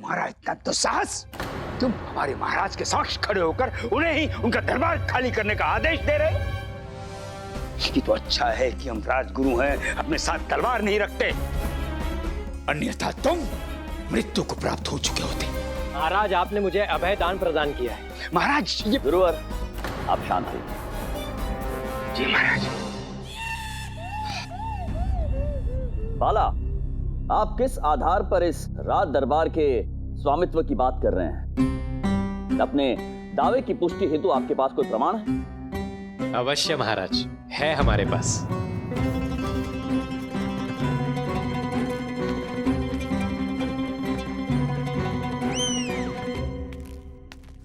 तुम्हारा इतना तो साहस, तुम हमारे महाराज के समक्ष खड़े होकर उन्हें ही उनका दरबार खाली करने का आदेश दे रहे। ये तो अच्छा है कि हम राजगुरु हैं, अपने साथ तलवार नहीं रखते, अन्यथा तुम मृत्यु को प्राप्त हो चुके होते। महाराज, आपने मुझे अभय दान प्रदान किया है। महाराज ये गुरुवर, आप शांत हो। जी महाराज। बाला, आप किस आधार पर इस राज दरबार के स्वामित्व की बात कर रहे हैं? अपने दावे की पुष्टि हेतु आपके पास कोई प्रमाण है? अवश्य महाराज, है हमारे पास।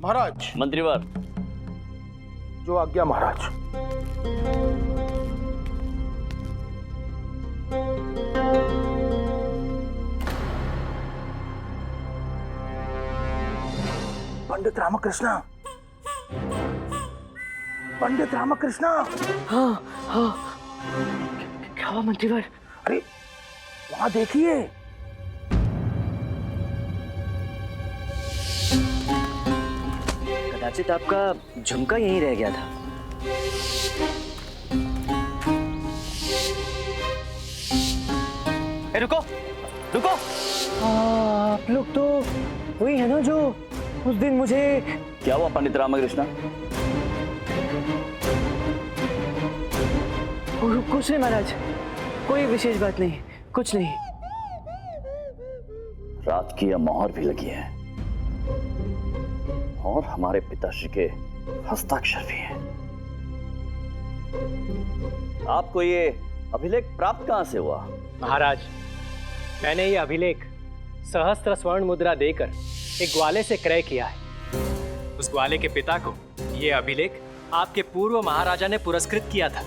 महाराज। मंत्रीवर। जो आज्ञा महाराज। पंडित रामकृष्ण, पंडित रामकृष्ण। हाँ हाँ, क्या हुआ मंत्रीवर? अरे वहां देखिए। कदाचित आपका झुमका यहीं रह गया था। रुको रुको। आप लोग तो वही है ना जो उस दिन मुझे। क्या हुआ पंडित रामकृष्ण? कुछ नहीं महाराज, कोई विशेष बात नहीं, कुछ नहीं। रात की यह मोहर भी लगी है और हमारे पिताश्री के हस्ताक्षर भी हैं। आपको ये अभिलेख प्राप्त कहां से हुआ? महाराज, मैंने ये अभिलेख सहस्त्र स्वर्ण मुद्रा देकर एक ग्वाले से क्रय किया है। उस ग्वाले के पिता को ये अभिलेख आपके पूर्व महाराजा ने पुरस्कृत किया था।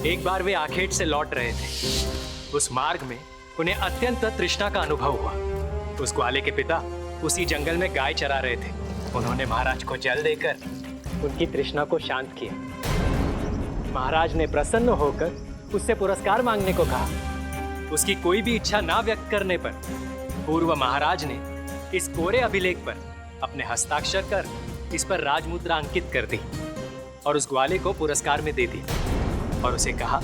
एक बार वे आखेट से लौट रहे थे। उस मार्ग में उन्हें अत्यंत तृष्णा का अनुभव हुआ। उस ग्वाले के पिता उसी जंगल में गाय चरा रहे थे। उन्होंने महाराज को जल देकर उनकी तृष्णा को शांत किया। महाराज ने प्रसन्न होकर उससे पुरस्कार मांगने को कहा। उसकी कोई भी इच्छा ना व्यक्त करने पर पूर्व महाराज ने इस कोरे अभिलेख पर अपने हस्ताक्षर कर इस पर राजमुद्रा अंकित कर दी और उस ग्वाले को पुरस्कार में दे दी और उसे कहा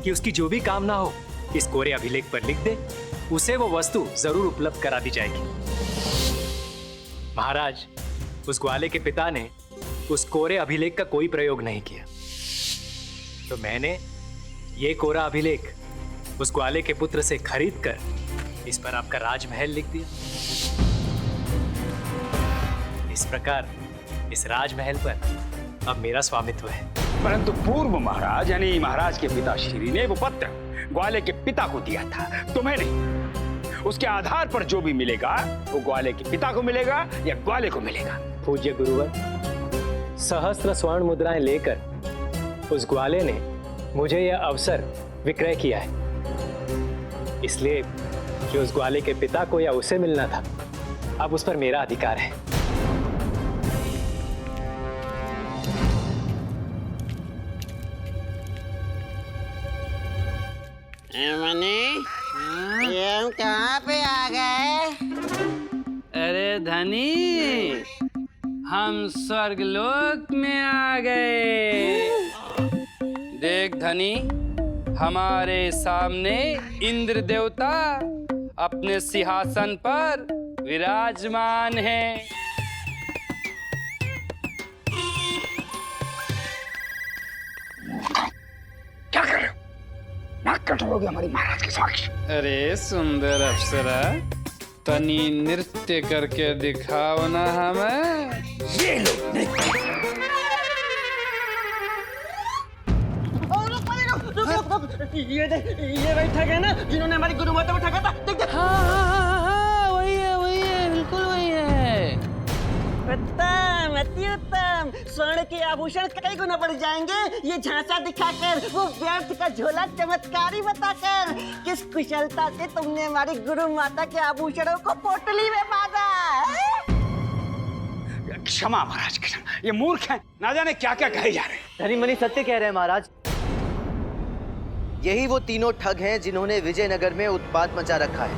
कि उसकी जो भी कामना हो इस कोरे अभिलेख पर लिख दे, उसे वो वस्तु जरूर उपलब्ध करा दी जाएगी। महाराज, उस ग्वाले के पिता ने उस कोरे अभिलेख का कोई प्रयोग नहीं किया, तो मैंने ये कोरा अभिलेख उस ग्वाले के पुत्र से खरीद कर इस पर आपका राजमहल लिख दिया। इस प्रकार इस राजमहल पर अब मेरा स्वामित्व है। परंतु पूर्व महाराज यानी महाराज के पिता श्री ने वो पत्र ग्वाले के पिता को दिया था, तुम्हें नहीं। उसके आधार पर जो भी मिलेगा वो ग्वाले के पिता को मिलेगा या ग्वाले को मिलेगा। पूज्य गुरुवर, सहस्त्र स्वर्ण मुद्राएं लेकर उस ग्वाले ने मुझे यह अवसर विक्रय किया है, इसलिए जो उस ग्वाले के पिता को या उसे मिलना था अब उस पर मेरा अधिकार है। ये हम कहाँ पे आ गए? अरे धनी, हम स्वर्गलोक में आ गए। देख धनी, हमारे सामने इंद्र देवता अपने सिंहासन पर विराजमान है। क्या कर रहे हो? नाक कटोगे हमारी महाराज के समक्ष। अरे सुंदर अप्सरा, तनी नृत्य करके दिखाओ ना हमें। ये लो नृत्य। ये वही ठग है ना जिन्होंने हमारी गुरु माता को ठगा था। देख देख। हाँ, वही है, बिल्कुल वही है। उत्तम, अति उत्तम। स्वर्ण के आभूषण कई गुना बढ़ जाएंगे ये झांसा दिखाकर, वो व्यर्थ का झोला चमत्कारी बताकर। किस कुशलता से तुमने हमारी गुरु माता के आभूषणों को पोटली में बांधा। क्षमा महाराज, क्षमा। ये मूर्ख हैं, ना जाने क्या क्या कहे जा रहे हैं। धनी मनी सत्य कह रहे हैं महाराज। यही वो तीनों ठग हैं जिन्होंने विजयनगर में उत्पात मचा रखा है।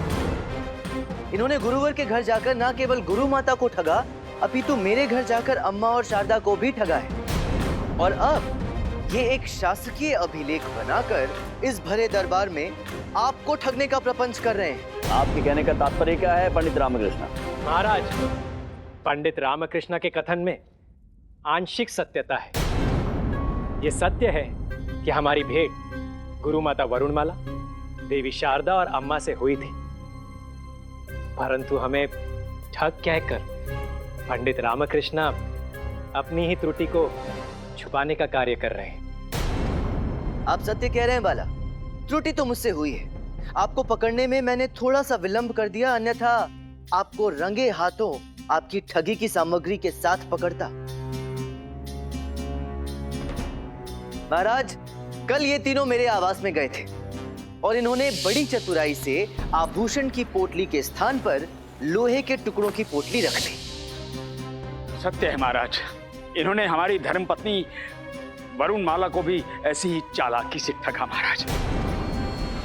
इन्होंने गुरुवर के घर जाकर न केवल गुरु माता को ठगा, अपितु मेरे घर जाकर अम्मा और शारदा को भी ठगा है। और अब ये एक शासकीय अभिलेख बनाकर इस भरे दरबार में आपको ठगने का प्रपंच कर रहे हैं। आपके कहने का तात्पर्य क्या है पंडित रामकृष्ण? महाराज, पंडित रामकृष्ण के कथन में आंशिक सत्यता है। ये सत्य है कि हमारी भेंट गुरु माता वरुणमाला, देवी शारदा और अम्मा से हुई थी, परंतु हमें ठग कहकर पंडित रामकृष्ण अपनी ही त्रुटि को छुपाने का कार्य कर रहे हैं। आप सत्य कह रहे हैं बाला, त्रुटि तो मुझसे हुई है। आपको पकड़ने में मैंने थोड़ा सा विलंब कर दिया, अन्यथा आपको रंगे हाथों आपकी ठगी की सामग्री के साथ पकड़ता। महाराज, कल ये तीनों मेरे आवास में गए थे और इन्होंने बड़ी चतुराई से आभूषण की पोटली के स्थान पर लोहे के टुकड़ों की पोटली रख दी। सत्य है महाराज, इन्होंने हमारी धर्मपत्नी वरुणमाला को भी ऐसी ही चालाकी से ठगा महाराज।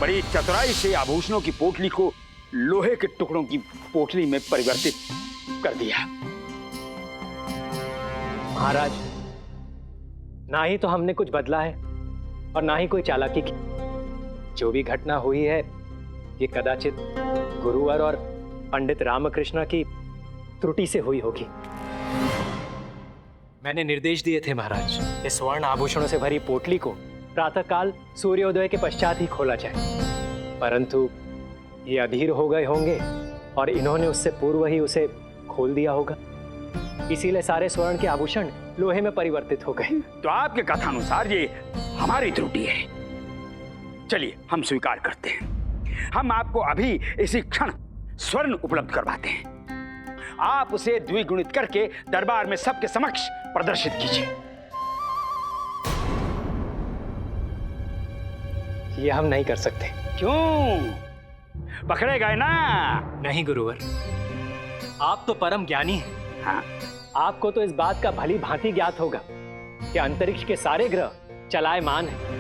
बड़ी चतुराई से आभूषणों की पोटली को लोहे के टुकड़ों की पोटली में परिवर्तित कर दिया। महाराज, ना ही तो हमने कुछ बदला है और ना ही कोई चालाकी की। जो भी घटना हुई है ये कदाचित गुरुवर और पंडित रामकृष्ण की त्रुटि से हुई होगी। मैंने निर्देश दिए थे महाराज, इस स्वर्ण आभूषणों से भरी पोटली को प्रातःकाल सूर्योदय के पश्चात ही खोला जाए, परंतु ये अधीर हो गए होंगे और इन्होंने उससे पूर्व ही उसे खोल दिया होगा, इसीलिए सारे स्वर्ण के आभूषण लोहे में परिवर्तित हो गए। तो आपके कथानुसार ये हमारी त्रुटि है। चलिए हम स्वीकार करते हैं, हम आपको अभी इसी क्षण स्वर्ण उपलब्ध करवाते हैं। आप उसे द्विगुणित करके दरबार में सबके समक्ष प्रदर्शित कीजिए। ये हम नहीं कर सकते। क्यों? पकड़े गए ना? नहीं गुरुवर, आप तो परम ज्ञानी हैं। हाँ, आपको तो इस बात का भली भांति ज्ञात होगा कि अंतरिक्ष के सारे ग्रह चलायमान हैं।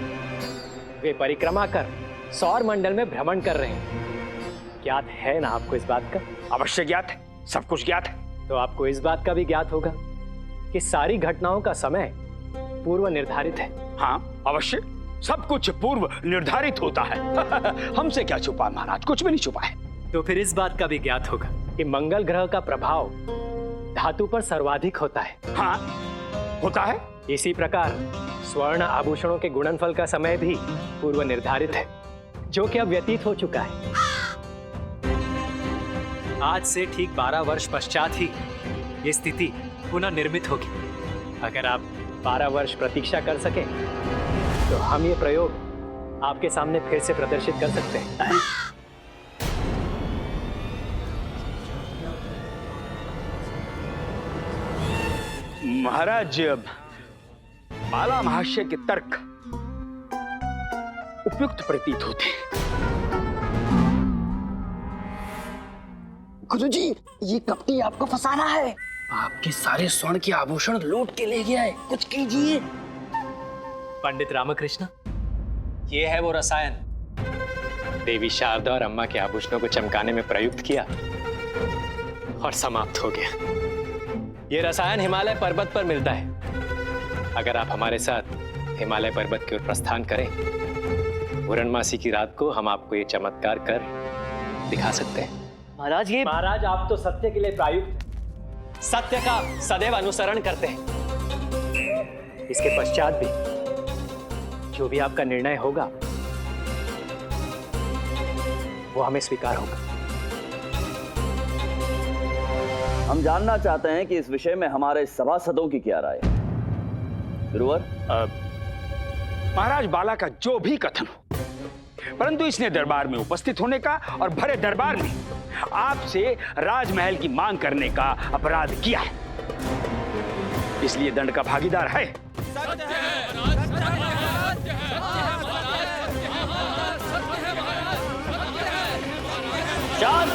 वे परिक्रमा कर सौर मंडल में भ्रमण कर रहे हैं। ज्ञात है ना आपको इस बात का? अवश्य ज्ञात है, सब कुछ ज्ञात है। तो आपको इस बात का भी ज्ञात होगा कि सारी घटनाओं का समय पूर्व निर्धारित है। हाँ अवश्य, सब कुछ पूर्व निर्धारित होता है। हमसे क्या छुपा महाराज, कुछ भी नहीं छुपा है। तो फिर इस बात का भी ज्ञात होगा कि मंगल ग्रह का प्रभाव धातु पर सर्वाधिक होता है। हाँ होता है। इसी प्रकार स्वर्ण आभूषणों के गुणनफल का समय भी पूर्व निर्धारित है, जो कि अब व्यतीत हो चुका है। आज से ठीक 12 वर्ष पश्चात ही ये स्थिति पुनः निर्मित होगी। अगर आप 12 वर्ष प्रतीक्षा कर सके तो हम ये प्रयोग आपके सामने फिर से प्रदर्शित कर सकते हैं। महाराज, बाला महाशय के तर्क उपयुक्त प्रतीत होते हैं। गुरुजी, ये कपटी आपको फंसाना है। आपके सारे स्वर्ण के आभूषण लूट के ले गया है, कुछ कीजिए। पंडित रामकृष्ण, ये है वो रसायन देवी शारदा और अम्मा के आभूषणों को चमकाने में प्रयुक्त किया और समाप्त हो गया। ये रसायन हिमालय पर्वत पर मिलता है। अगर आप हमारे साथ हिमालय पर्वत की ओर प्रस्थान करें, पूर्णमासी की रात को हम आपको ये चमत्कार कर दिखा सकते हैं। महाराज, ये महाराज, आप तो सत्य के लिए प्रायुक्त हैं। सत्य का सदैव अनुसरण करते हैं। इसके पश्चात भी जो भी आपका निर्णय होगा वो हमें स्वीकार होगा। हम जानना चाहते हैं कि इस विषय में हमारे सभासदों की क्या राय है। गुरुवर, महाराज, बाला का जो भी कथन हो, परंतु इसने दरबार में उपस्थित होने का और भरे दरबार में आपसे राजमहल की मांग करने का अपराध किया है, इसलिए दंड का भागीदार है। शांत।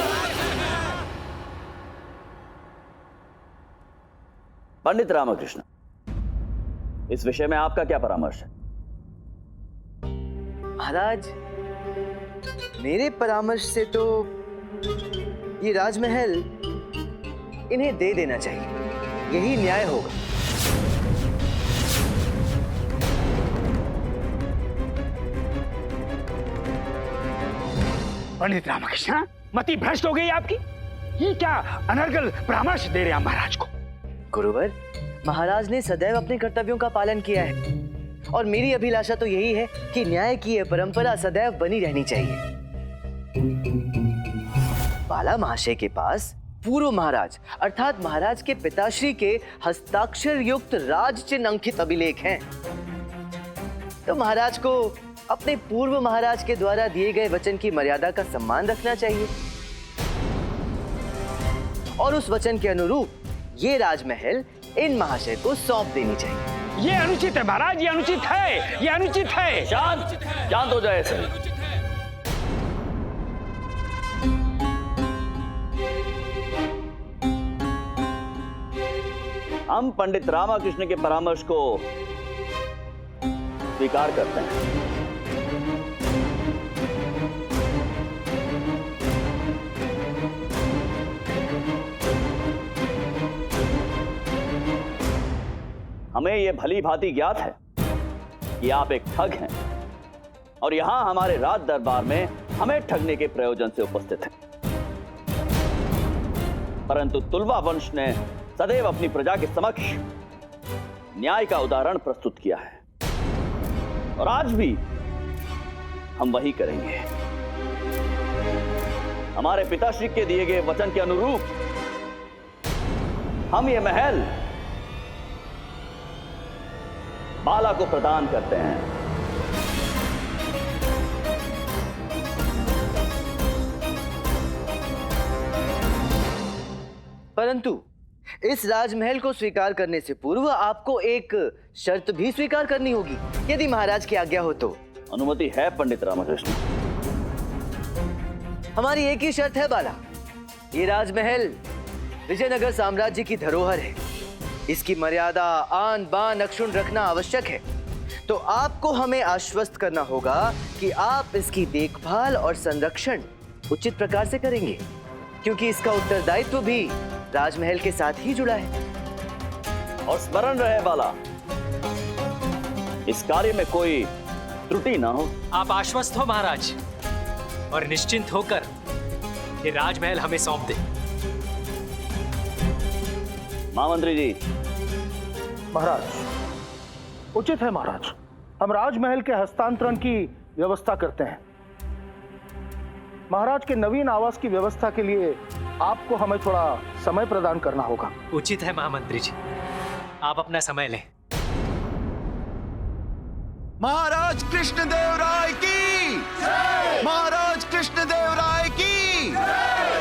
पंडित रामकृष्ण, इस विषय में आपका क्या परामर्श है? महाराज, मेरे परामर्श से तो ये राजमहल इन्हें दे देना चाहिए, यही न्याय होगा। पंडित रामकृष्ण, मति भ्रष्ट हो गई आपकी। ये क्या अनर्गल परामर्श दे रहे हैं महाराज को? गुरुवर, महाराज ने सदैव अपने कर्तव्यों का पालन किया है और मेरी अभिलाषा तो यही है कि न्याय की यह परंपरा सदैव बनी रहनी चाहिए। बाला महाशय के पास पूर्व महाराज अर्थात महाराज के पिताश्री के हस्ताक्षर युक्त राज चिन्ह अंकित अभिलेख हैं। तो महाराज को अपने पूर्व महाराज के द्वारा दिए गए वचन की मर्यादा का सम्मान रखना चाहिए और उस वचन के अनुरूप ये राजमहल इन महाशय को सौंप देनी चाहिए। ये अनुचित है महाराज, ये अनुचित है, ये अनुचित है। शांत हो जाए सभी। हम पंडित रामकृष्ण के परामर्श को स्वीकार करते हैं। हमें यह भली भांति ज्ञात है कि आप एक ठग हैं और यहां हमारे राज दरबार में हमें ठगने के प्रयोजन से उपस्थित हैं। परंतु तुलवा वंश ने सदैव अपनी प्रजा के समक्ष न्याय का उदाहरण प्रस्तुत किया है और आज भी हम वही करेंगे। हमारे पिताश्री के दिए गए वचन के अनुरूप हम ये महल बाला को प्रदान करते हैं। परंतु इस राजमहल को स्वीकार करने से पूर्व आपको एक शर्त भी स्वीकार करनी होगी, यदि महाराज की आज्ञा हो तो। अनुमति है पंडित रामकृष्ण। हमारी एक ही शर्त है बाला, ये राजमहल विजयनगर साम्राज्य की धरोहर है, इसकी मर्यादा आन बान अक्षुण रखना आवश्यक है। तो आपको हमें आश्वस्त करना होगा कि आप इसकी देखभाल और संरक्षण उचित प्रकार से करेंगे, क्योंकि इसका उत्तरदायित्व भी राजमहल के साथ ही जुड़ा है। और स्मरण रहे बाला, इस कार्य में कोई त्रुटि ना हो। आप आश्वस्त हो महाराज और निश्चिंत होकर ये राजमहल हमें सौंप दें। महामंत्री जी। महाराज, उचित है महाराज, हम राजमहल के हस्तांतरण की व्यवस्था करते हैं। महाराज के नवीन आवास की व्यवस्था के लिए आपको हमें थोड़ा समय प्रदान करना होगा। उचित है महामंत्री जी, आप अपना समय लें। महाराज कृष्णदेव राय की, महाराज कृष्णदेव राय की,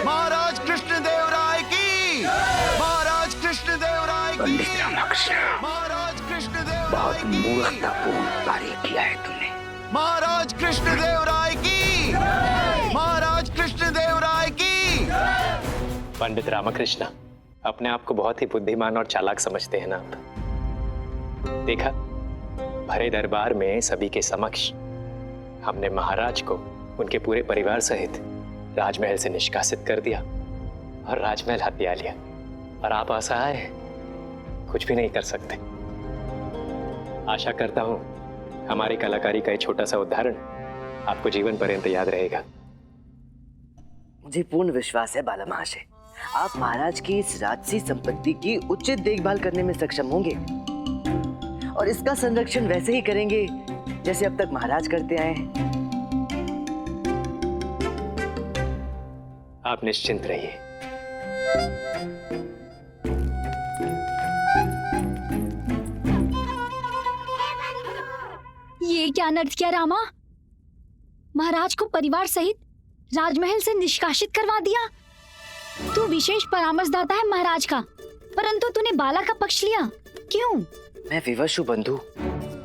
महाराज कृष्णदेव राय की, महाराज कृष्णदेव राय की। पंडित रामकृष्ण, महाराज कृष्णदेव बहुत मूर्खतापूर्ण कार्य किया है तुमने। महाराज कृष्णदेव राय की, महाराज कृष्णदेव राय की। पंडित रामकृष्ण अपने आप को बहुत ही बुद्धिमान और चालाक समझते हैं ना आप? देखा, भरे दरबार में सभी के समक्ष हमने महाराज को उनके पूरे परिवार सहित राजमहल से निष्कासित कर दिया और राजमहल हत्या लिया, और आप असहाय हैं, कुछ भी नहीं कर सकते। आशा करता हूं हमारी कलाकारी का एक छोटा सा उदाहरण आपको जीवन पर्यंत याद रहेगा। मुझे पूर्ण विश्वास है बाला महाशय, आप महाराज की इस राजसी संपत्ति की उचित देखभाल करने में सक्षम होंगे और इसका संरक्षण वैसे ही करेंगे जैसे अब तक महाराज करते आए हैं। आप निश्चिंत रहिए। ये क्या अनर्थ किया रामा? महाराज को परिवार सहित राजमहल से निष्कासित करवा दिया। तू विशेष परामर्शदाता है महाराज का, परंतु तूने बाला का पक्ष लिया, क्यों? मैं विवश हूँ बंधु,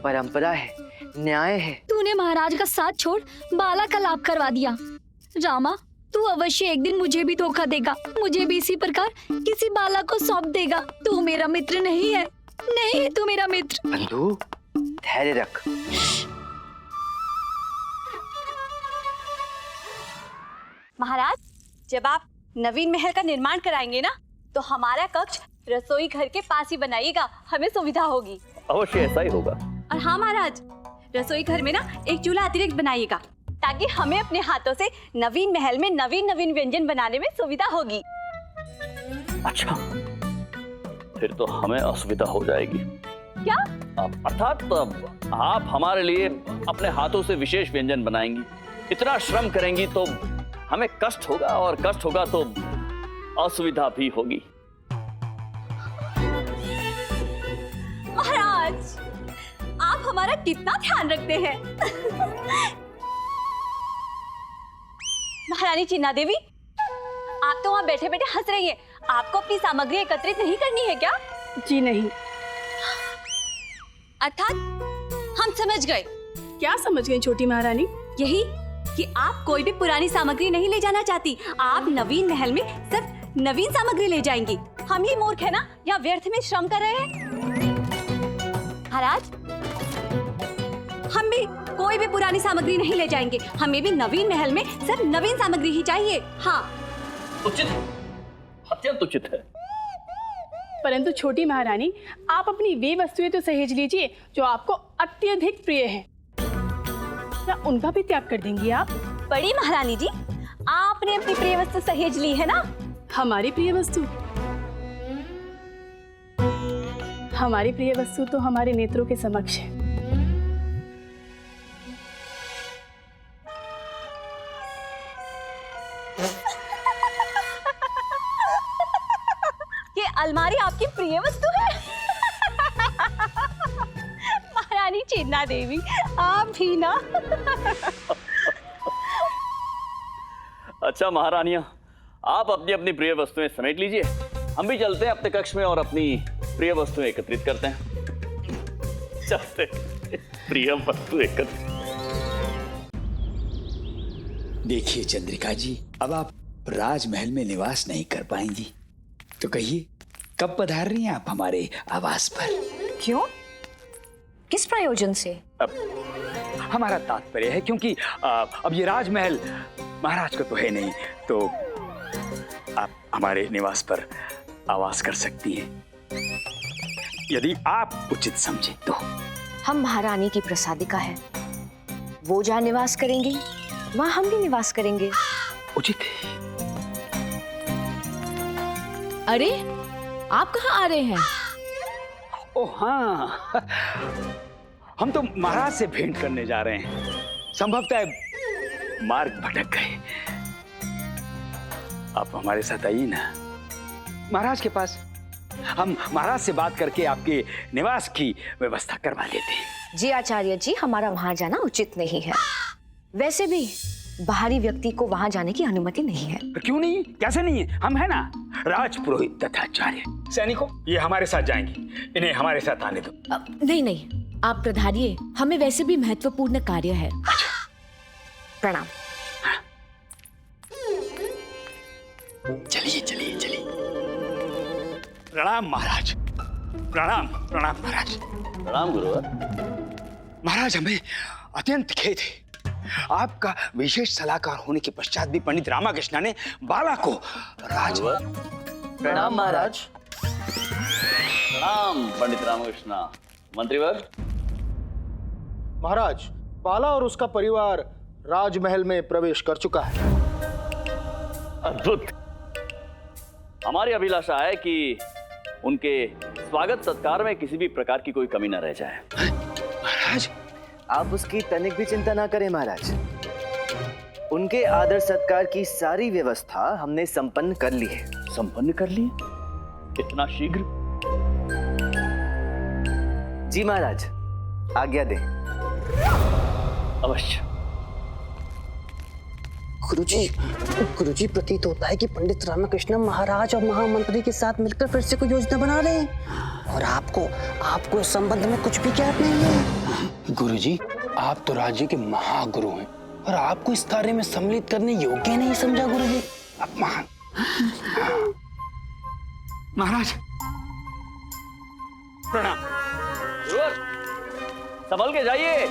परंपरा है, न्याय है। तूने महाराज का साथ छोड़ बाला का लाभ करवा दिया। रामा, तू अवश्य एक दिन मुझे भी धोखा देगा, मुझे भी इसी प्रकार किसी बाला को सौंप देगा। तू मेरा मित्र नहीं है, नहीं है तू मेरा मित्र। बंधु, धैर्य रख। महाराज, जब आप नवीन महल का निर्माण कराएंगे ना, तो हमारा कक्ष रसोई घर के पास ही बनाइएगा, हमें सुविधा होगी। अवश्य ऐसा ही होगा। और हाँ महाराज, रसोई घर में ना एक चूल्हा अतिरिक्त बनाइएगा, ताकि हमें अपने हाथों से नवीन महल में नवीन नवीन व्यंजन बनाने में सुविधा होगी। अच्छा, फिर तो हमें असुविधा हो जाएगी। क्या? अर्थात आप हमारे लिए अपने हाथों से विशेष व्यंजन बनाएंगी, इतना श्रम करेंगी तो हमें कष्ट होगा, और कष्ट होगा तो असुविधा भी होगी। महाराज, आप हमारा कितना ध्यान रखते हैं। महारानी चिन्ना देवी, आप तो वहाँ बैठे बैठे हंस रही हैं। आपको अपनी सामग्री एकत्रित नहीं करनी है क्या? जी नहीं। अर्थात हम समझ गए। क्या समझ गई छोटी महारानी? यही कि आप कोई भी पुरानी सामग्री नहीं ले जाना चाहती, आप नवीन महल में सिर्फ नवीन सामग्री ले जाएंगी। हम ही मूर्ख है ना, या व्यर्थ में श्रम कर रहे हैं। महाराज, हम भी कोई भी पुरानी सामग्री नहीं ले जाएंगे, हमें भी नवीन महल में सिर्फ नवीन सामग्री ही चाहिए। हाँ, उचित, अत्यंत उचित है। परंतु छोटी महारानी, आप अपनी वे वस्तुएं तो सहेज लीजिए जो आपको अत्यधिक प्रिय हैं। क्या उनका भी त्याग कर देंगी आप? बड़ी महारानी जी, आपने अपनी प्रिय वस्तु सहेज ली है ना। हमारी प्रिय वस्तु? हमारी प्रिय वस्तु तो हमारे नेत्रों के समक्ष है। ये अलमारी आपकी प्रिय वस्तु है? महारानी चिन्ना देवी, आप भी ना। अच्छा महारानियां, आप अपनी अपनी प्रिय वस्तुएं समेट लीजिए, हम भी चलते हैं अपने कक्ष में और अपनी प्रिय वस्तुएं एकत्रित करते हैं। चलते, प्रिय वस्तु एकत्रित। देखिए चंद्रिका जी, अब आप राजमहल में निवास नहीं कर पाएंगी, तो कहिए कब पधार रही हैं आप हमारे आवास पर? क्यों? किस प्रयोजन से? अब हमारा तात्पर्य है क्योंकि अब ये राजमहल महाराज का तो है नहीं, तो आप हमारे निवास पर आवास कर सकती हैं, यदि आप उचित समझे तो। हम महारानी की प्रसादिका है, वो जहाँ निवास करेंगी वहाँ हम भी निवास करेंगे। उचित। अरे, आप कहाँ आ रहे हैं? ओह हाँ, हम तो महाराज से भेंट करने जा रहे हैं, संभवतः मार्ग भटक गए। आप हमारे साथ आइए ना महाराज के पास, हम महाराज से बात करके आपके निवास की व्यवस्था करवा देते हैं। जी आचार्य जी, हमारा वहाँ जाना उचित नहीं है। वैसे भी बाहरी व्यक्ति को वहाँ जाने की अनुमति नहीं है। क्यों नहीं? कैसे नहीं है? हम है ना राजपुरोहित तथा आचार्य। सैनिकों, ये हमारे साथ जाएंगी, इन्हें हमारे साथ आने दो। नहीं नहीं, आप प्रधारिये, हमें वैसे भी महत्वपूर्ण कार्य है। प्रणाम। चलिए चलिए चलिए। प्रणाम महाराज। प्रणाम प्रणाम महाराज। प्रणाम गुरुवर। महाराज, हमें अत्यंत खेद है, आपका विशेष सलाहकार होने के पश्चात भी पंडित रामाकृष्ण ने बाला को राज। प्रणाम महाराज। प्रणाम पंडित रामकृष्ण। मंत्रीवर। महाराज, बाला और उसका परिवार राजमहल में प्रवेश कर चुका है। अद्भुत। हमारी अभिलाषा है कि उनके स्वागत सत्कार में किसी भी प्रकार की कोई कमी न रह जाए। महाराज, आप उसकी तनिक भी चिंता ना करें महाराज, उनके आदर सत्कार की सारी व्यवस्था हमने संपन्न कर ली है। संपन्न कर ली? इतना शीघ्र? जी महाराज, आज्ञा दें। अवश्य। गुरुजी, प्रतीत होता है कि पंडित रामकृष्ण महाराज और महामंत्री के साथ मिलकर फिर से कोई योजना बना रहे हैं, और आपको इस संबंध में कुछ भी ज्ञात नहीं है। गुरुजी, आप तो राज्य के महागुरु हैं, और आपको इस कार्य में सम्मिलित करने योग्य नहीं समझा गुरुजी। अपमान। महाराज प्रणाम। संभल के जाइए।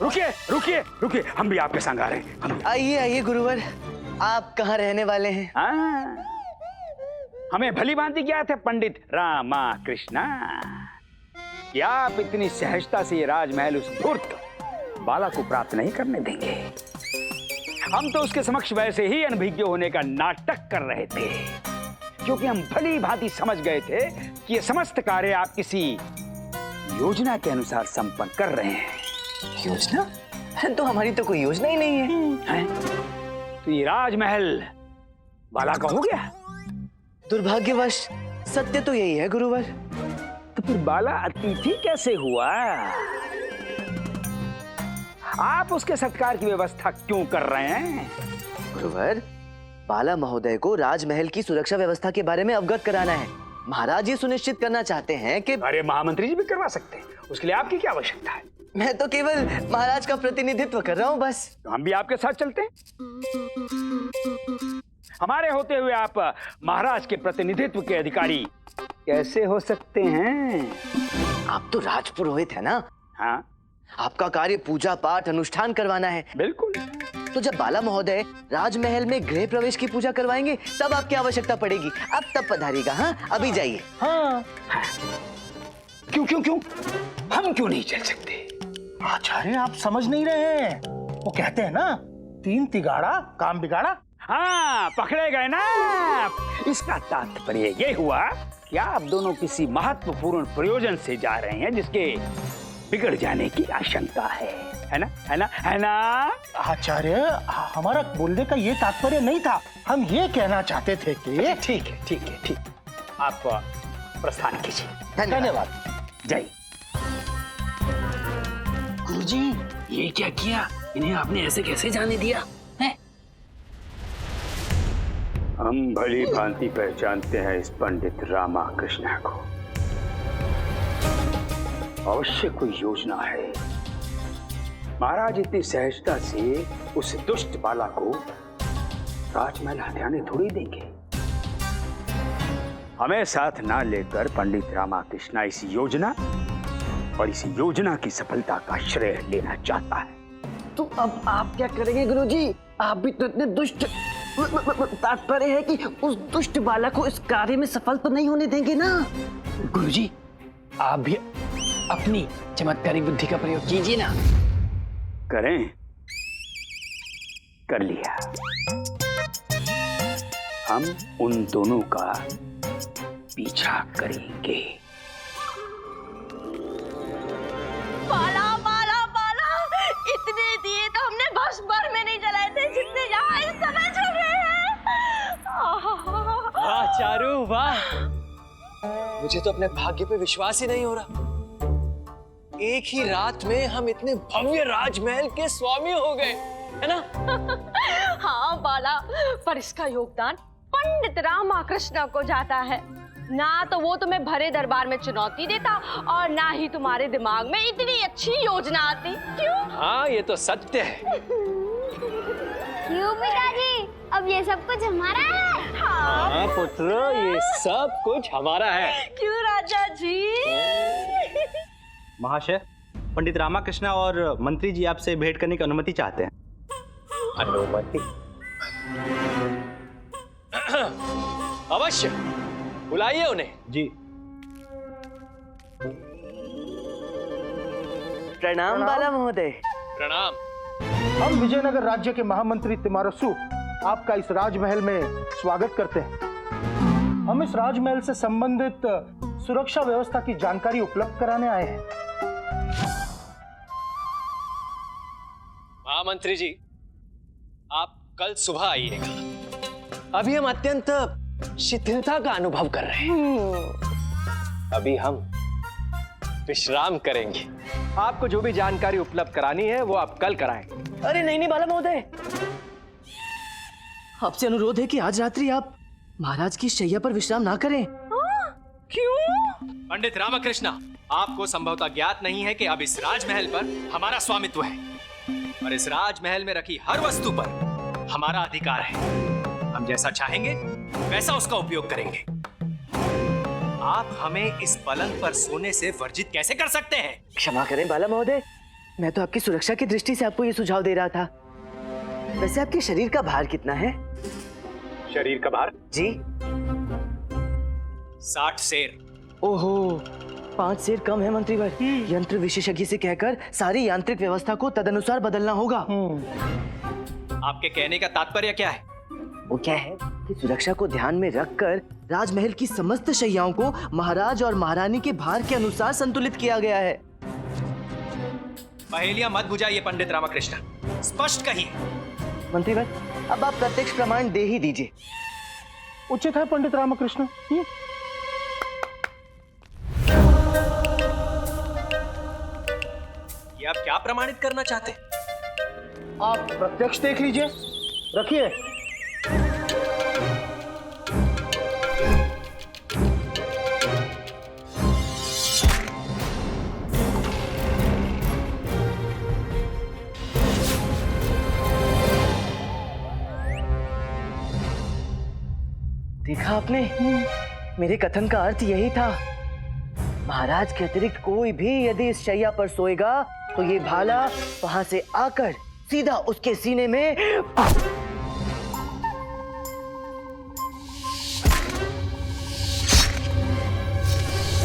रुकिए रुकिए रुकिए, हम भी आपके संग आ रहे हैं। हम आइए आइए गुरुवर, आप कहाँ रहने वाले हैं? हमें भली भांति ज्ञात है पंडित रामा कृष्णा कि आप इतनी सहजता से ये राजमहल उस धूर्त बाला को प्राप्त नहीं करने देंगे। हम तो उसके समक्ष वैसे ही अनभिज्ञ होने का नाटक कर रहे थे, क्योंकि हम भली भांति समझ गए थे कि ये समस्त कार्य आप किसी योजना के अनुसार संपन्न कर रहे हैं। योजना? तो हमारी तो कोई योजना ही नहीं है। तो ये राजमहल बाला का हो गया? दुर्भाग्यवश सत्य तो यही है गुरुवर। तो फिर बाला अतिथि कैसे हुआ? आप उसके सत्कार की व्यवस्था क्यों कर रहे हैं? गुरुवर, बाला महोदय को राजमहल की सुरक्षा व्यवस्था के बारे में अवगत कराना है। महाराज ये सुनिश्चित करना चाहते हैं कि... अरे महामंत्री जी भी करवा सकते हैं, उसके लिए आपकी क्या आवश्यकता है? मैं तो केवल महाराज का प्रतिनिधित्व कर रहा हूँ बस। तो हम भी आपके साथ चलते हैं। हमारे होते हुए आप महाराज के प्रतिनिधित्व के अधिकारी कैसे हो सकते हैं? आप तो राजपुरोहित है ना? हाँ। आपका कार्य पूजा पाठ अनुष्ठान करवाना है। बिल्कुल। तो जब बाला महोदय राजमहल में गृह प्रवेश की पूजा करवाएंगे तब आपकी आवश्यकता पड़ेगी। अब तब पधारिएगा। हाँ, अभी जाइए। हाँ। क्यों क्यों क्यों? हम क्यों नहीं चल सकते? आचार्य, आप समझ नहीं रहे हैं। वो कहते हैं ना, 3 तिगाड़ा काम बिगाड़ा। हाँ, पकड़े गए ना। इसका तात्पर्य ये हुआ कि आप दोनों किसी महत्वपूर्ण प्रयोजन से जा रहे हैं जिसके बिगड़ जाने की आशंका है ना? है ना? है ना? आचार्य, हमारा बोलने का ये तात्पर्य नहीं था। हम ये कहना चाहते थे कि... ठीक है, ठीक है, ठीक। आप प्रस्थान कीजिए। धन्यवाद। जय। गुरुजी, ये क्या किया? इन्हें आपने ऐसे कैसे जाने दिया है? हम भली भांति पहचानते हैं इस पंडित रामा कृष्णा को। अवश्य कोई योजना है। महाराज इतनी सहजता से उस दुष्ट बाला को राजमहल हथियाने थोड़ी देंगे। हमें साथ ना लेकर पंडित रामा कृष्णा इस योजना और इस योजना की सफलता का श्रेय लेना चाहता है। तो अब आप क्या करेंगे गुरुजी? आप भी तो इतने दुष्ट, तात्पर्य है कि उस दुष्ट बालक को इस कार्य में सफल तो नहीं होने देंगे ना? गुरुजी, आप भी अपनी चमत्कारी बुद्धि का प्रयोग कीजिए ना। करें? कर लिया। हम उन दोनों का पीछा करेंगे। बाला बाला बाला, इतने दिए तो हमने बस भर में नहीं जलाए थे जितने यहाँ इस समय जल रहे हैं। वाह चारू, वाह! मुझे तो अपने भाग्य पे विश्वास ही नहीं हो रहा। एक ही रात में हम इतने भव्य राजमहल के स्वामी हो गए, है ना? हाँ बाला, पर इसका योगदान पंडित रामा कृष्णा को जाता है। ना तो वो तुम्हें भरे दरबार में चुनौती देता और ना ही तुम्हारे दिमाग में इतनी अच्छी योजना आती। क्यों? हाँ, ये तो सत्य है। क्यों पिताजी? अब ये सब कुछ हमारा है? हाँ पुत्र, ये सब कुछ हमारा है। क्यों राजा जी? महाशय, पंडित रामाकृष्णा और मंत्री जी आपसे भेंट करने की अनुमति चाहते हैं। अनुमति? अवश्य, बुलाइए उन्हें। जी। प्रणाम बाला महोदय। प्रणाम। हम विजयनगर राज्य के महामंत्री तिमारसु आपका इस राजमहल में स्वागत करते हैं। हम इस राजमहल से संबंधित सुरक्षा व्यवस्था की जानकारी उपलब्ध कराने आए हैं। महामंत्री जी, आप कल सुबह आइएगा। अभी हम अत्यंत शिथिलता का अनुभव कर रहे हैं। अभी हम विश्राम करेंगे। आपको जो भी जानकारी उपलब्ध करानी है वो आप कल कराएं। अरे नहीं नहीं बाला महोदय, आपसे अनुरोध है कि आज रात्रि आप महाराज की शैया पर विश्राम ना करें। क्यों? पंडित रामकृष्णा, आपको संभवतः ज्ञात नहीं है कि अब इस राजमहल पर हमारा स्वामित्व है और इस राजमहल में रखी हर वस्तु पर हमारा अधिकार है। हम जैसा चाहेंगे वैसा उसका उपयोग करेंगे। आप हमें इस पलंग पर सोने से वर्जित कैसे कर सकते हैं? क्षमा करें बाला महोदय, मैं तो आपकी सुरक्षा की दृष्टि से आपको ये सुझाव दे रहा था। वैसे आपके शरीर का भार कितना है? शरीर का भार? जी। 60 सेर। ओहो, 5 सेर कम है मंत्रीवर। यंत्र विशेषज्ञ से कहकर सारी यांत्रिक व्यवस्था को तदनुसार बदलना होगा। आपके कहने का तात्पर्य क्या है? वो क्या है कि सुरक्षा को ध्यान में रखकर राजमहल की समस्त शैयाओं को महाराज और महारानी के भार के अनुसार संतुलित किया गया है। पहेलियां मत बुझाइए पंडित रामकृष्ण, स्पष्ट कहिए। मंत्रीवर, अब आप प्रत्यक्ष प्रमाण दे ही दीजिए। उचित है पंडित रामकृष्ण। ये आप क्या प्रमाणित करना चाहते हैं? आप प्रत्यक्ष देख लीजिए, रखिए। देखा आपने, मेरे कथन का अर्थ यही था। महाराज के अतिरिक्त कोई भी यदि इस शैया पर सोएगा तो ये भाला वहां से आकर सीधा उसके सीने में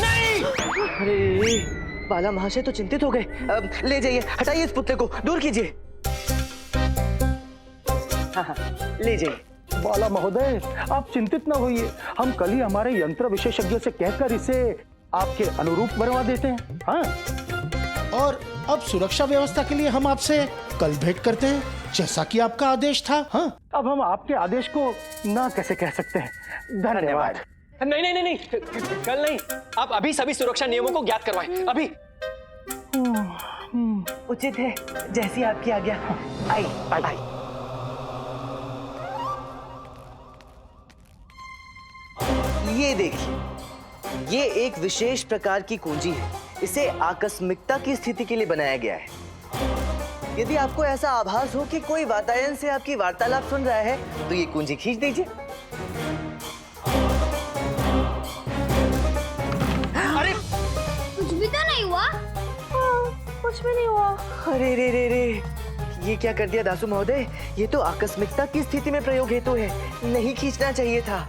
नहीं। अरे बाला महाशय तो चिंतित हो गए। ले जाइए, हटाइए इस पुतले को, दूर कीजिए। हाँ, ले जाइए। बाला महोदय, आप चिंतित न होइए, हम कल ही हमारे यंत्र विशेषज्ञ से कहकर इसे आपके अनुरूप बनवा देते हैं। हाँ, और अब सुरक्षा व्यवस्था के लिए हम आपसे कल भेंट करते हैं, जैसा कि आपका आदेश था। हाँ, अब हम आपके आदेश को ना कैसे कह सकते हैं। धन्यवाद। नहीं नहीं नहीं नहीं, कल नहीं, आप अभी सभी सुरक्षा नियमों को ज्ञात करवाएं, अभी। उचित है, जैसी आपकी आज्ञा। आई आई। ये देखिए, ये एक विशेष प्रकार की कुंजी है। इसे आकस्मिकता की स्थिति के लिए बनाया गया है। यदि आपको ऐसा आभास हो कि कोई वातायन से आपकी वार्तालाप सुन रहा है तो ये कुंजी खींच दीजिए। अरे कुछ भी तो नहीं हुआ। कुछ भी नहीं हुआ। अरे रे रे रे, ये क्या कर दिया दासू महोदय? ये तो आकस्मिकता की स्थिति में प्रयोग हेतु है, नहीं खींचना चाहिए था।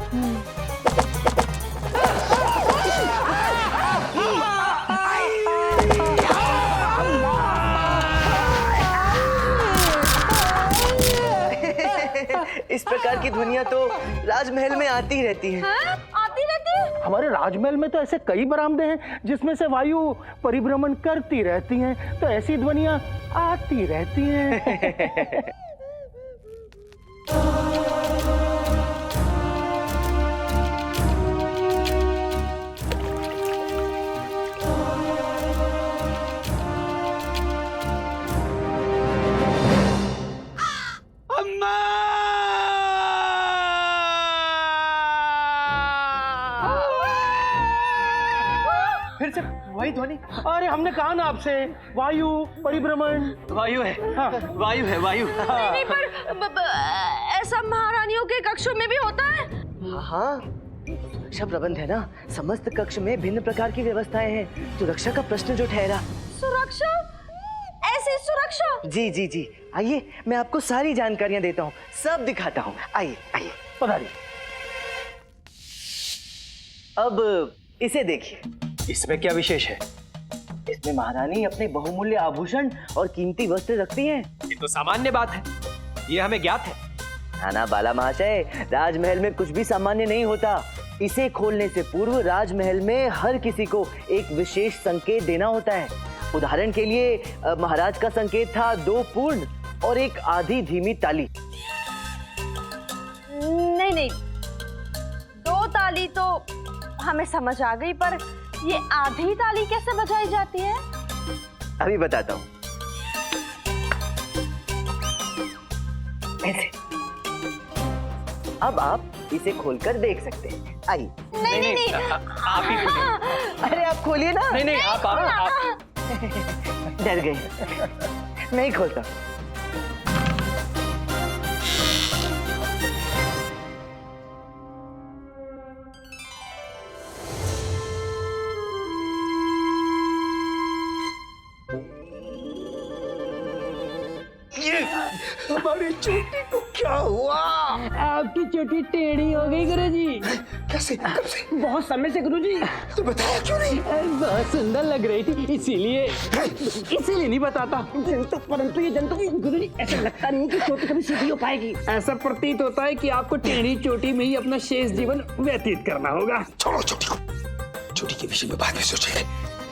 इस प्रकार की ध्वनियां तो राजमहल में आती रहती हैं। हाँ? आती रहती है? हमारे राजमहल में तो ऐसे कई बरामदे हैं जिसमें से वायु परिभ्रमण करती रहती हैं, तो ऐसी ध्वनियां आती रहती हैं। फिर से वही ध्वनि। अरे हमने कहा ना आपसे, वायु परिभ्रमण। वायु है। हाँ। वायु है, वायु। हाँ। नहीं पर ऐसा महारानियों के कक्षों में भी होता है। हाँ, सुरक्षा प्रबंध है ना, समस्त कक्ष में भिन्न प्रकार की व्यवस्थाएं हैं। सुरक्षा का प्रश्न जो ठहरा। सुरक्षा? ऐसी सुरक्षा? जी जी जी, आइए मैं आपको सारी जानकारियां देता हूँ, सब दिखाता हूँ। आइए आइए, पधारिए। अब इसे देखिए। इसमें क्या विशेष है? इसमें महारानी अपने बहुमूल्य आभूषण और कीमती वस्त्र रखती हैं। ये तो सामान्य बात है, ये हमें ज्ञात है। नाना बाला महाशय, राजमहल में कुछ भी सामान्य नहीं होता। इसे खोलने से पूर्व राजमहल में हर किसी को एक विशेष संकेत देना होता है। उदाहरण के लिए महाराज का संकेत था 2 पूर्ण और 1 आधी धीमी ताली। नहीं नहीं, 2 ताली तो हमें समझ आ गई, पर ये आधी ताली कैसे बजाई जाती है? अभी बताता हूँ। ऐसे। अब आप इसे खोलकर देख सकते हैं। आइए। नहीं नहीं नहीं, आप ही खोलिए। अरे आप खोलिए ना। नहीं नहीं, आप डर गए। नहीं खोलता। मेरी चोटी को क्या हुआ? आपकी चोटी टेढ़ी हो गई गुरुजी। कैसे? कब से? बहुत समय से गुरुजी। तो बताया क्यों नहीं? बहुत सुंदर लग रही थी, इसीलिए नहीं बताता। परंतु ये जंतु गुरुजी ऐसा लगता नहीं कि चोटी कभी सीधी हो पाएगी। ऐसा प्रतीत होता है कि आपको टेढ़ी चोटी में ही अपना शेष जीवन व्यतीत करना होगा। छोड़ो चोटी को, चोटी के विषय में बाद में सोचेंगे।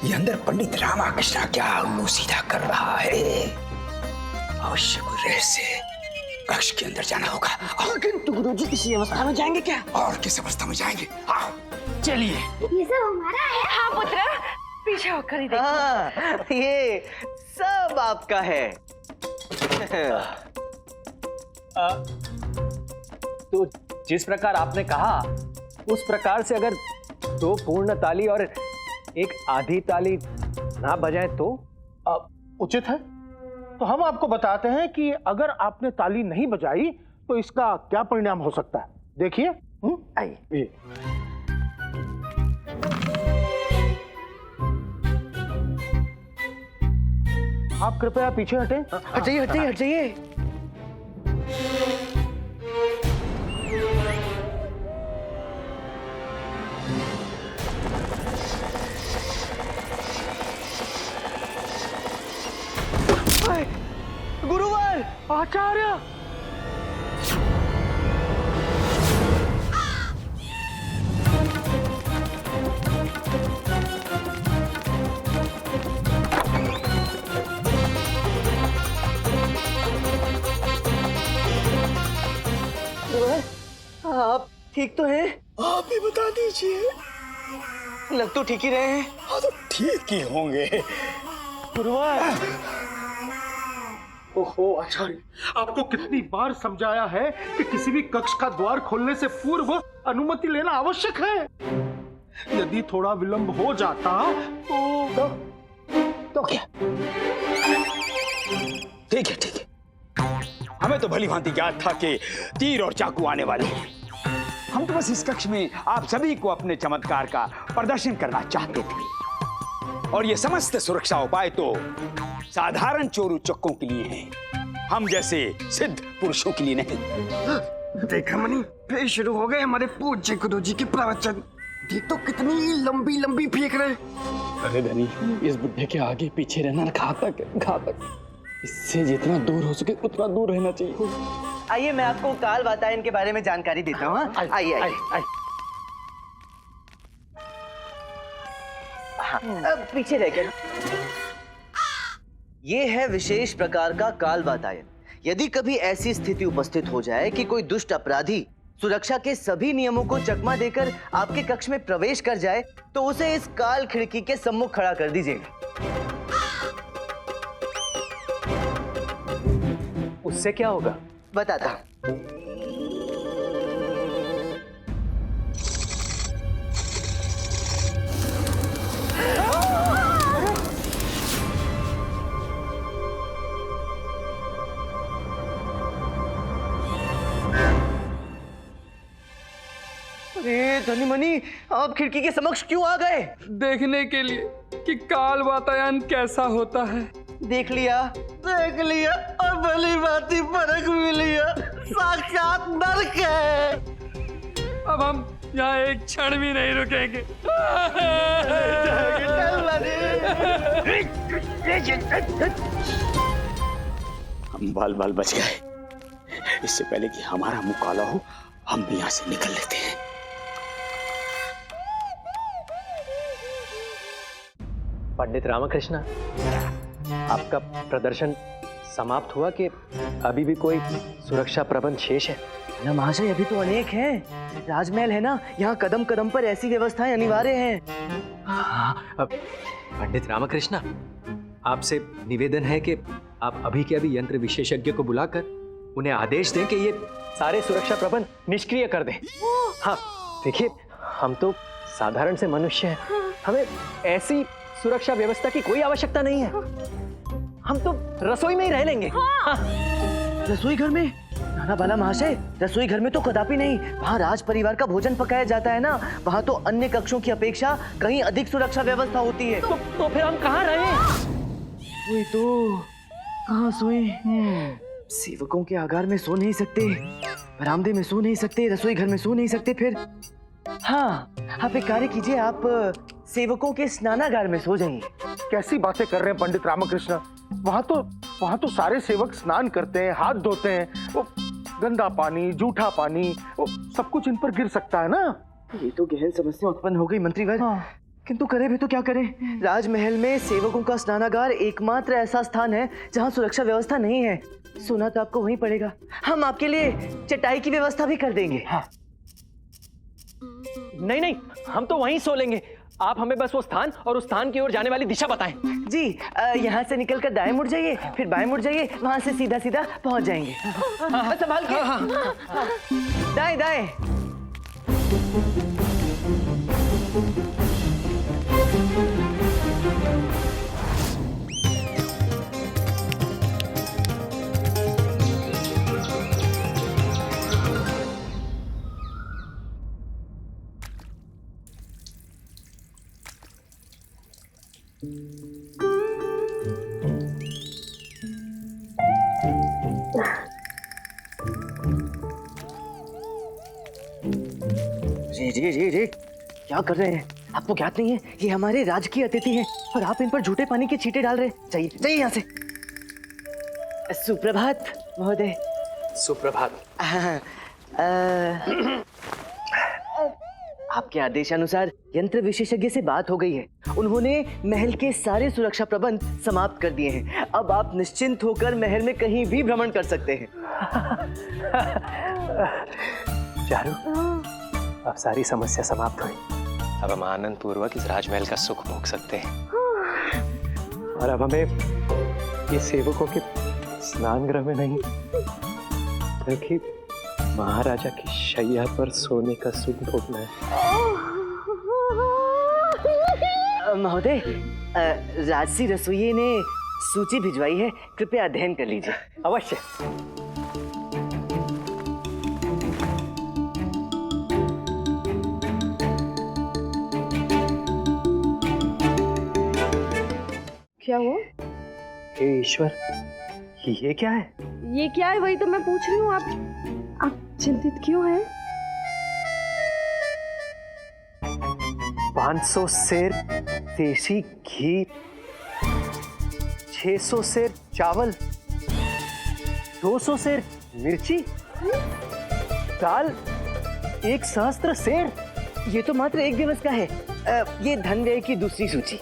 ये अंदर पंडित रामाकृष्ण क्या उल्लू सीधा कर रहा है? अवश्य कोई रहस्य कक्ष के अंदर जाना होगा। किंतु गुरुजी इसी अवस्था में जाएंगे क्या? और किस अवस्था में जाएंगे? आओ चलिए। ये सब हमारा है। हाँ पुत्र, पीछे होकर ही देखो। हाँ, ये सब आपका है। तो जिस प्रकार आपने कहा उस प्रकार से अगर 2 पूर्ण ताली और 1 आधी ताली ना बजाए तो उचित है। तो हम आपको बताते हैं कि अगर आपने ताली नहीं बजाई तो इसका क्या परिणाम हो सकता है। देखिए। आइए। आप कृपया पीछे हटें। हट जाइए, हट जाइए, हट जाइए। गुरुवर, आचार्य, आप ठीक तो हैं? आप भी बता दीजिए। लग तो ठीक ही रहे हैं। हाँ तो ठीक ही होंगे। गुरुवर। ओहो आचार्य, आपको कितनी बार समझाया है कि किसी भी कक्ष का द्वार खोलने से पूर्व अनुमति लेना आवश्यक है। यदि थोड़ा विलंब हो जाता तो क्या? ठीक है, ठीक है। हमें तो भली भांति ज्ञात था कि तीर और चाकू आने वाले हैं। हम तो बस इस कक्ष में आप सभी को अपने चमत्कार का प्रदर्शन करना चाहते थे। और ये समस्त सुरक्षा उपाय तो साधारण चोर उचक्कों के लिए हैं, हम जैसे सिद्ध पुरुषों के लिए नहीं। देखा मनी, फिर शुरू हो गए हमारे पूज्य गुरुजी के प्रवचन। देख तो कितनी लंबी लंबी फेंक रहे। अरे धनी, इस बुढ़े के आगे पीछे रहना घातक है, घातक। इससे जितना दूर हो सके उतना दूर रहना चाहिए। आइए मैं आपको काल वातायन के बारे में जानकारी देता हूँ। आइए, आइए। अब पीछे रह गए। ये है विशेष प्रकार का काल वातायन। यदि कभी ऐसी स्थिति उपस्थित हो जाए कि कोई दुष्ट अपराधी सुरक्षा के सभी नियमों को चकमा देकर आपके कक्ष में प्रवेश कर जाए तो उसे इस काल खिड़की के सम्मुख खड़ा कर दीजिएगा। उससे क्या होगा? बताता हूं। अरे धनी मनी, आप खिड़की के समक्ष क्यों आ गए? देखने के लिए कि काल वातायन कैसा होता है। देख लिया और भली भांति परख भी लिया। साक्षात नरक है। अब हम यहाँ एक क्षण भी नहीं रुकेंगे। हम बाल बाल बच गए। इससे पहले कि हमारा मुंह काला हो, हम भी यहाँ से निकल लेते हैं। पंडित रामकृष्ण, आपका प्रदर्शन समाप्त हुआ कि अभी भी कोई सुरक्षा प्रबंध शेष है? ना महाशय, अभी तो अनेक हैं। राजमहल है ना, यहाँ कदम कदम पर ऐसी व्यवस्थाएं अनिवार्य हैं। हाँ, अब पंडित रामकृष्ण, आपसे निवेदन है कि आप अभी के अभी यंत्र विशेषज्ञ को बुलाकर उन्हें आदेश दें कि ये सारे सुरक्षा प्रबंध निष्क्रिय कर दें। हाँ, देखिए, हम तो साधारण से मनुष्य हैं, हमें ऐसी सुरक्षा व्यवस्था की कोई आवश्यकता नहीं है। हम तो रसोई में ही रह लेंगे। हाँ। रसोई घर में? नाना बाला महाशय, रसोई घर में तो कदापि नहीं। वहाँ राज परिवार का भोजन पकाया जाता है ना, वहाँ तो अन्य कक्षों की अपेक्षा कहीं अधिक सुरक्षा व्यवस्था होती है। तो फिर हम कहाँ रहे? वही तो, कहाँ सोए? सेवकों के आगार में सो नहीं सकते, बरामदे में सो नहीं सकते, रसोई घर में सो नहीं सकते, फिर हाँ, आप एक कार्य कीजिए, आप सेवकों के स्नानागार में सो जाइए। कैसी बातें कर रहे हैं पंडित रामकृष्ण? वहाँ तो सारे सेवक स्नान करते हैं, हाथ धोते हैं। वो गंदा पानी, जूठा पानी, वो सब कुछ इन पर गिर सकता है ना। ये तो गहन समस्या उत्पन्न हो गई मंत्रीवर। किंतु करे भी तो क्या करें? राजमहल में सेवकों का स्नानागार एकमात्र ऐसा स्थान है जहाँ सुरक्षा व्यवस्था नहीं है। सोना तो आपको वहीं पड़ेगा। हम आपके लिए चटाई की व्यवस्था भी कर देंगे। हाँ। नहीं नहीं, हम तो वहीं सो लेंगे। आप हमें बस वो स्थान और उस स्थान की ओर जाने वाली दिशा बताएं। जी, यहाँ से निकलकर दाएं मुड़ जाइए, फिर बाएं मुड़ जाइए, वहाँ से सीधा सीधा पहुँच जाएंगे। संभाल के। दाएं दाएं। जी क्या कर रहे हैं? आपको ज्ञात नहीं है ये हमारे राजकीय अतिथि हैं और आप इन पर झूठे पानी के छींटे डाल रहे हैं। जाइए यहाँ से। सुप्रभात महोदय। सुप्रभात। आपके आदेशानुसार यंत्र विशेषज्ञ से बात हो गई है। उन्होंने महल के सारे सुरक्षा प्रबंध समाप्त कर दिए हैं। अब आप निश्चिंत होकर महल में कहीं भी भ्रमण कर सकते हैं। चारू, अब सारी समस्या समाप्त हुई। अब हम आनंद पूर्वक इस राजमहल का सुख भोग सकते हैं। और अब हमें ये सेवकों के स्नान गृह में नहीं बल्कि महाराजा की शैया पर सोने का सुख भोगना है। महोदय, राजसी रसोइये ने सूची भिजवाई है, कृपया अध्ययन कर लीजिए। अवश्य। क्या हुआ? हे ईश्वर, ये क्या है? ये क्या है? वही तो मैं पूछ रही हूँ। आप चिंतित क्यों हैं? 500 सेर देसी घी, 600 सेर चावल, 200 सेर मिर्ची, दाल, 1 सहस्त्र सेर। ये तो मात्र एक दिवस का है। ये धन व्यय की दूसरी सूची।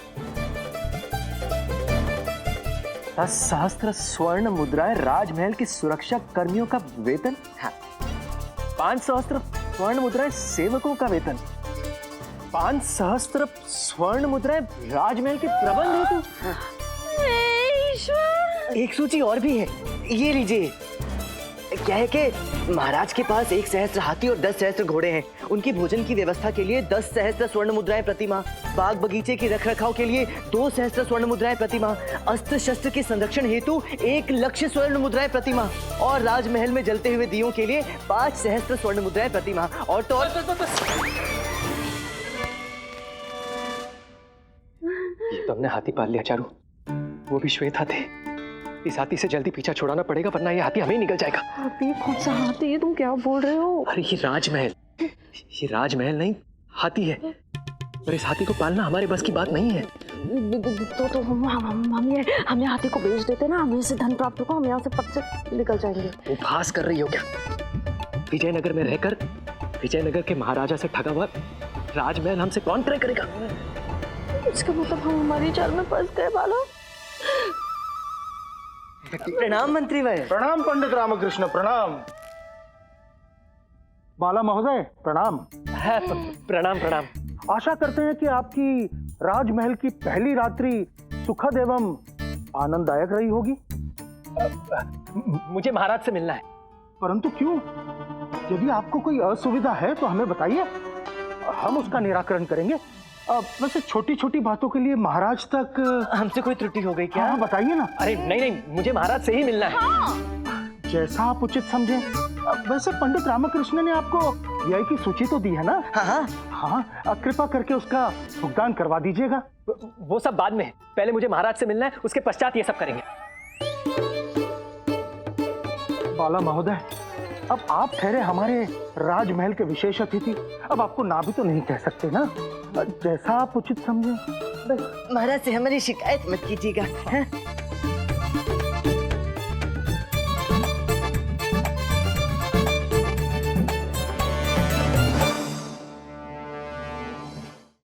10 सहस्त्र स्वर्ण मुद्राएं राजमहल के सुरक्षा कर्मियों का वेतन। हाँ। 5 सहस्त्र स्वर्ण मुद्राएं सेवकों का वेतन। 5 सहस्त्र स्वर्ण मुद्राएं राजमहल के प्रबंध हेतु। एक सूची और भी है, ये लीजिए। क्या है कि महाराज के पास 1 सहस्त्र हाथी और 10 सहस्त्र घोड़े हैं। उनकी भोजन की व्यवस्था के लिए 10 सहस्त्र स्वर्ण मुद्राएं प्रतिमाह, बाग बगीचे के रखरखाव के लिए 2 सहस्त्र स्वर्ण मुद्राएं प्रतिमाह, अस्त्र शस्त्र के संरक्षण हेतु 1 लक्ष स्वर्ण मुद्राएं प्रतिमाह और राजमहल में जलते हुए दियों के लिए 5 सहस्त्र स्वर्ण मुद्राएं प्रतिमाह। और तो ये तो हमने हाथी पाल लिया चारू, वो भी श्वेत हाथी। इस हाथी से जल्दी पीछा छुड़ाना पड़ेगा वरना ये हाथी हमें ही निकल जाएगा। हाथी? कौन सा हाथी है? तुम क्या बोल रहे हो? अरे ये राजमहल नहीं हाथी है, और इस हाथी को पालना हमारे बस की बात नहीं है। तो हम हाथी को बेच देते ना, हमें से धन प्राप्त होगा, हम यहाँ से पट से निकल जाएंगे। उपहास कर रही हो क्या? विजयनगर में रहकर विजयनगर के महाराजा से ठगा हुआ राजमहल हमसे कौन क्रय करेगा? इसका मतलब हम हमारी जाल में फंस गए बाला। प्रणाम मंत्री भाई। प्रणाम पंडित रामकृष्ण, प्रणाम। बाला महोदय प्रणाम। प्रणाम प्रणाम। आशा करते हैं कि आपकी राजमहल की पहली रात्रि सुखद एवं आनंददायक रही होगी। मुझे महाराज से मिलना है। परंतु क्यों? यदि आपको कोई असुविधा है तो हमें बताइए, हम उसका निराकरण करेंगे। वैसे छोटी छोटी बातों के लिए महाराज तक हमसे कोई त्रुटि हो गई क्या? हाँ बताइए ना। अरे नहीं, मुझे महाराज से ही मिलना है। हाँ। जैसा आप उचित समझे। वैसे पंडित रामकृष्ण ने आपको व्यय की सूची तो दी है ना? हाँ, कृपा करके उसका भुगतान करवा दीजिएगा। वो सब बाद में, पहले मुझे महाराज से मिलना है, उसके पश्चात ये सब करेंगे। बाला महोदय, अब आप ठहरे हमारे राजमहल के विशेष अतिथि, अब आपको ना भी तो नहीं कह सकते ना, जैसा आप उचित समझे। महाराज से हमारी शिकायत मत कीजिएगा। हाँ?